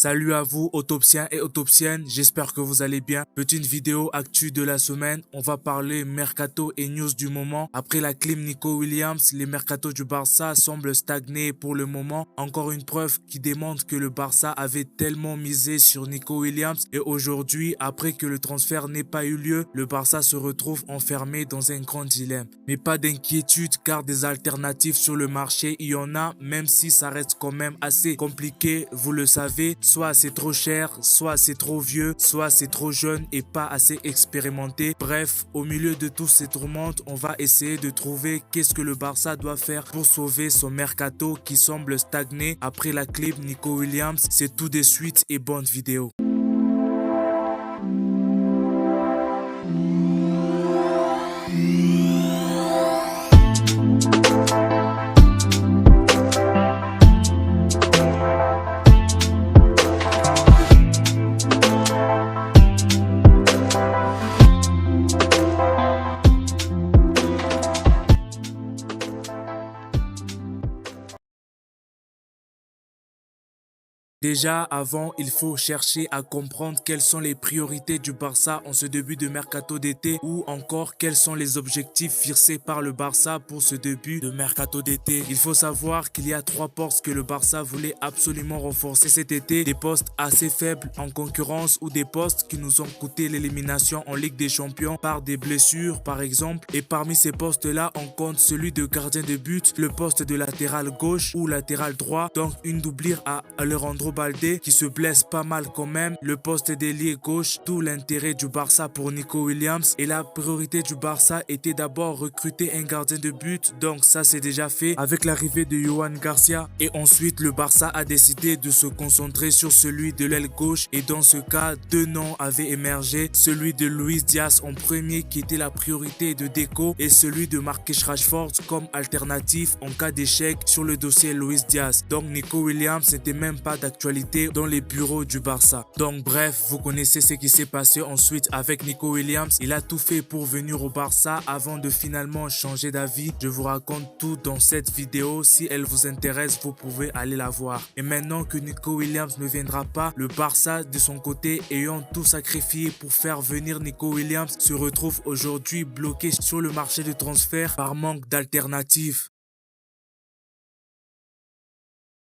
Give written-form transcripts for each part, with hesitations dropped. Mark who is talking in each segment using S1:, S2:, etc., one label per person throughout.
S1: Salut à vous, autopsiens et autopsiennes, j'espère que vous allez bien. Petite vidéo actu de la semaine, on va parler mercato et news du moment. Après la clim Nico Williams, les mercatos du Barça semblent stagner pour le moment. Encore une preuve qui démontre que le Barça avait tellement misé sur Nico Williams et aujourd'hui, après que le transfert n'ait pas eu lieu, le Barça se retrouve enfermé dans un grand dilemme. Mais pas d'inquiétude car des alternatives sur le marché, il y en a, même si ça reste quand même assez compliqué, vous le savez. Soit c'est trop cher, soit c'est trop vieux, soit c'est trop jeune et pas assez expérimenté. Bref, au milieu de tous ces tourmentes, on va essayer de trouver qu'est-ce que le Barça doit faire pour sauver son mercato qui semble stagner après la clip Nico Williams. C'est tout de suite et bonne vidéo. Déjà, avant, il faut chercher à comprendre quelles sont les priorités du Barça en ce début de mercato d'été ou encore quels sont les objectifs fixés par le Barça pour ce début de mercato d'été. Il faut savoir qu'il y a 3 postes que le Barça voulait absolument renforcer cet été, des postes assez faibles en concurrence ou des postes qui nous ont coûté l'élimination en Ligue des Champions par des blessures par exemple. Et parmi ces postes-là, on compte celui de gardien de but, le poste de latéral gauche ou latéral droit, donc une doublure à Alejandro Balde qui se blesse pas mal quand même, le poste d'ailier gauche, d'où l'intérêt du Barça pour Nico Williams. Et la priorité du Barça était d'abord recruter un gardien de but, donc ça c'est déjà fait avec l'arrivée de Johan Garcia. Et ensuite le Barça a décidé de se concentrer sur celui de l'aile gauche et dans ce cas, 2 noms avaient émergé, celui de Luis Diaz en premier qui était la priorité de Deco et celui de Marcus Rashford comme alternative en cas d'échec sur le dossier Luis Diaz. Donc Nico Williams n'était même pas d'actualité dans les bureaux du Barça. Donc bref, vous connaissez ce qui s'est passé ensuite avec Nico Williams. Il a tout fait pour venir au Barça avant de finalement changer d'avis. Je vous raconte tout dans cette vidéo. Si elle vous intéresse, vous pouvez aller la voir. Et maintenant que Nico Williams ne viendra pas, le Barça de son côté, ayant tout sacrifié pour faire venir Nico Williams, se retrouve aujourd'hui bloqué sur le marché de transfert par manque d'alternatives.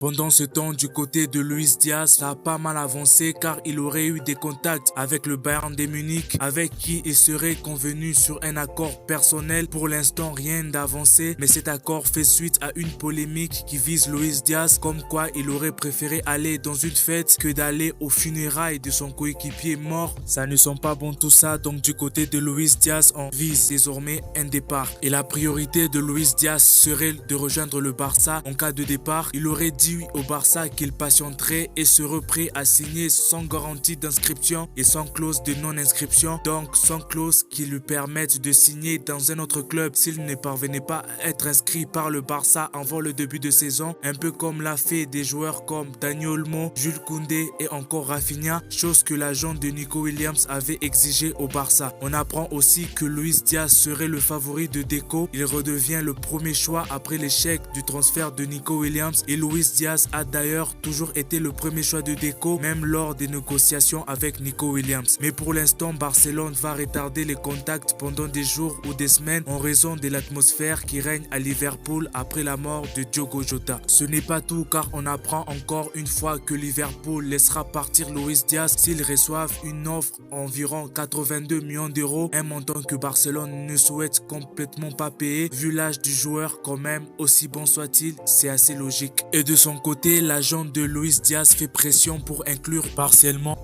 S1: Pendant ce temps, du côté de Luis Diaz, ça a pas mal avancé car il aurait eu des contacts avec le Bayern de Munich avec qui il serait convenu sur un accord personnel. Pour l'instant, rien d'avancé, mais cet accord fait suite à une polémique qui vise Luis Diaz comme quoi il aurait préféré aller dans une fête que d'aller aux funérailles de son coéquipier mort. Ça ne sent pas bon tout ça, donc du côté de Luis Diaz, on vise désormais un départ. Et la priorité de Luis Diaz serait de rejoindre le Barça en cas de départ. Il aurait dit au Barça qu'il patienterait et serait prêt à signer sans garantie d'inscription et sans clause de non-inscription, donc sans clause qui lui permette de signer dans un autre club s'il ne parvenait pas à être inscrit par le Barça avant le début de saison, un peu comme l'a fait des joueurs comme Dani Olmo, Jules Koundé et encore Rafinha, chose que l'agent de Nico Williams avait exigé au Barça. On apprend aussi que Luis Diaz serait le favori de Deco, il redevient le premier choix après l'échec du transfert de Nico Williams et Luis Diaz a d'ailleurs toujours été le premier choix de Deco, même lors des négociations avec Nico Williams. Mais pour l'instant, Barcelone va retarder les contacts pendant des jours ou des semaines en raison de l'atmosphère qui règne à Liverpool après la mort de Diogo Jota. Ce n'est pas tout car on apprend encore une fois que Liverpool laissera partir Luis Diaz s'ils reçoivent une offre environ 82 millions d'euros, un montant que Barcelone ne souhaite complètement pas payer vu l'âge du joueur quand même, aussi bon soit-il, c'est assez logique. Et de son côté, l'agent de Luis Diaz fait pression pour inclure partiellement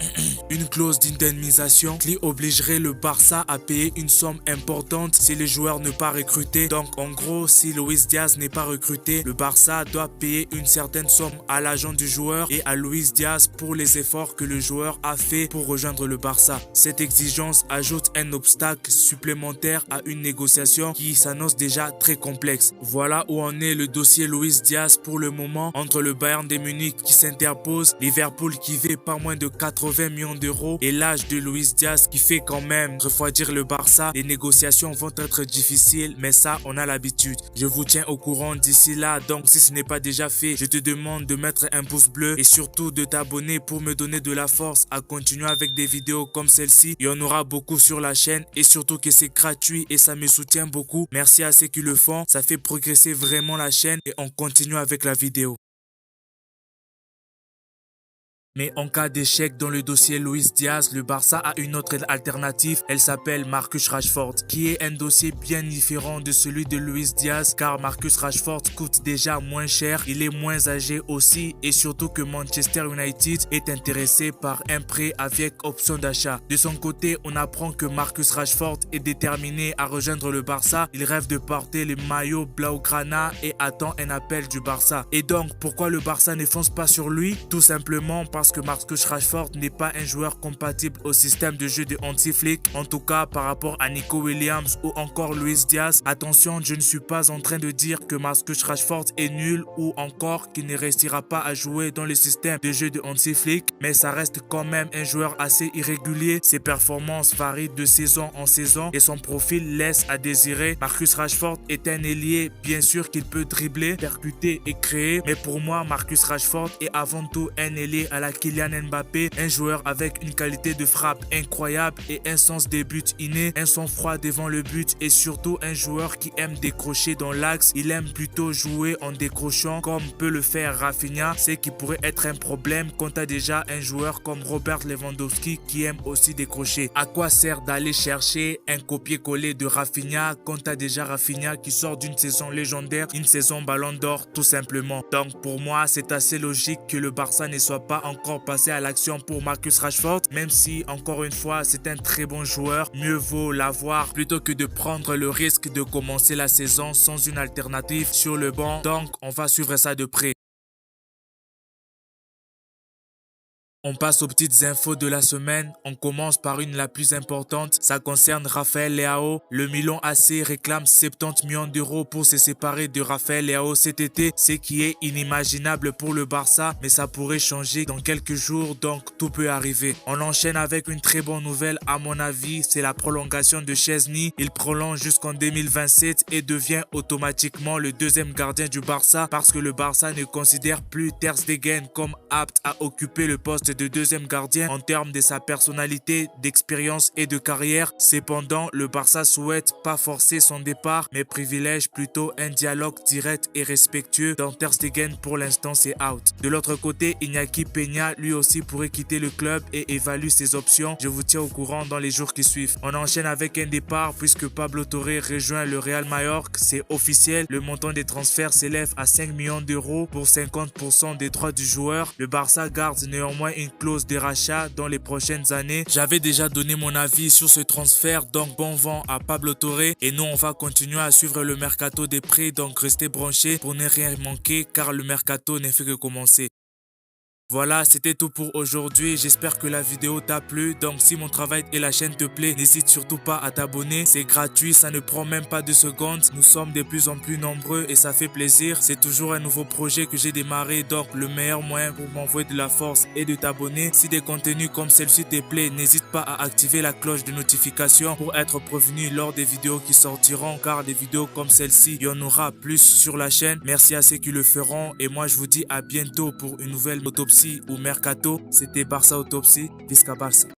S1: une clause d'indemnisation qui obligerait le Barça à payer une somme importante si le joueur n'est pas recruté. Donc en gros, si Luis Diaz n'est pas recruté, le Barça doit payer une certaine somme à l'agent du joueur et à Luis Diaz pour les efforts que le joueur a fait pour rejoindre le Barça. Cette exigence ajoute un obstacle supplémentaire à une négociation qui s'annonce déjà très complexe. Voilà où en est le dossier Luis Diaz pour le moment. En entre le Bayern de Munich qui s'interpose, Liverpool qui veut pas moins de 80 millions d'euros et l'âge de Luis Diaz qui fait quand même refroidir le Barça. Les négociations vont être difficiles, mais ça, on a l'habitude. Je vous tiens au courant d'ici là, donc si ce n'est pas déjà fait, je te demande de mettre un pouce bleu et surtout de t'abonner pour me donner de la force à continuer avec des vidéos comme celle-ci. Il y en aura beaucoup sur la chaîne et surtout que c'est gratuit et ça me soutient beaucoup. Merci à ceux qui le font, ça fait progresser vraiment la chaîne et on continue avec la vidéo. Mais en cas d'échec dans le dossier Luis Diaz, le Barça a une autre alternative. Elle s'appelle Marcus Rashford, qui est un dossier bien différent de celui de Luis Diaz, car Marcus Rashford coûte déjà moins cher, il est moins âgé aussi, et surtout que Manchester United est intéressé par un prêt avec option d'achat. De son côté, on apprend que Marcus Rashford est déterminé à rejoindre le Barça. Il rêve de porter le maillot blaugrana et attend un appel du Barça. Et donc, pourquoi le Barça ne fonce pas sur lui? Tout simplement parce que Marcus Rashford n'est pas un joueur compatible au système de jeu de Hansi Flick, en tout cas par rapport à Nico Williams ou encore Luis Diaz. Attention, je ne suis pas en train de dire que Marcus Rashford est nul ou encore qu'il ne réussira pas à jouer dans le système de jeu de Hansi Flick, mais ça reste quand même un joueur assez irrégulier. Ses performances varient de saison en saison et son profil laisse à désirer. Marcus Rashford est un ailier, bien sûr qu'il peut dribbler, percuter et créer, mais pour moi Marcus Rashford est avant tout un ailier à la Kylian Mbappé, un joueur avec une qualité de frappe incroyable et un sens des buts inné, un sang-froid devant le but et surtout un joueur qui aime décrocher dans l'axe. Il aime plutôt jouer en décrochant comme peut le faire Rafinha, ce qui pourrait être un problème quand tu as déjà un joueur comme Robert Lewandowski qui aime aussi décrocher. À quoi sert d'aller chercher un copier-coller de Rafinha quand tu as déjà Rafinha qui sort d'une saison légendaire, une saison Ballon d'Or tout simplement. Donc pour moi, c'est assez logique que le Barça ne soit pas encore passer à l'action pour Marcus Rashford, même si encore une fois c'est un très bon joueur. Mieux vaut l'avoir plutôt que de prendre le risque de commencer la saison sans une alternative sur le banc. Donc on va suivre ça de près. On passe aux petites infos de la semaine. On commence par une la plus importante. Ça concerne Rafael Leao. Le Milan AC réclame 70 millions d'euros pour se séparer de Rafael Leao cet été, ce qui est inimaginable pour le Barça, mais ça pourrait changer dans quelques jours, donc tout peut arriver. On enchaîne avec une très bonne nouvelle à mon avis, c'est la prolongation de Szczęsny. Il prolonge jusqu'en 2027 et devient automatiquement le deuxième gardien du Barça parce que le Barça ne considère plus Ter Stegen comme apte à occuper le poste de deuxième gardien en termes de sa personnalité, d'expérience et de carrière. Cependant, le Barça souhaite pas forcer son départ, mais privilège plutôt un dialogue direct et respectueux. Dans Ter Stegen, pour l'instant, c'est out. De l'autre côté, Iñaki Peña, lui aussi, pourrait quitter le club et évalue ses options. Je vous tiens au courant dans les jours qui suivent. On enchaîne avec un départ puisque Pablo Torre rejoint le Real Mallorca. C'est officiel. Le montant des transferts s'élève à 5 millions d'euros pour 50% des droits du joueur. Le Barça garde néanmoins une clause de rachat dans les prochaines années. J'avais déjà donné mon avis sur ce transfert, donc bon vent à Pablo Torre et nous on va continuer à suivre le mercato des prêts, donc restez branchés pour ne rien manquer car le mercato ne fait que commencer. Voilà, c'était tout pour aujourd'hui. J'espère que la vidéo t'a plu. Donc si mon travail et la chaîne te plaît, n'hésite surtout pas à t'abonner. C'est gratuit, ça ne prend même pas 2 secondes. Nous sommes de plus en plus nombreux et ça fait plaisir. C'est toujours un nouveau projet que j'ai démarré. Donc le meilleur moyen pour m'envoyer de la force est de t'abonner. Si des contenus comme celle-ci te plaît, n'hésite pas à activer la cloche de notification pour être prévenu lors des vidéos qui sortiront. Car des vidéos comme celle-ci, il y en aura plus sur la chaîne. Merci à ceux qui le feront. Et moi je vous dis à bientôt pour une nouvelle autopsie ou mercato. C'était Barça Autopsie, Visca Barça.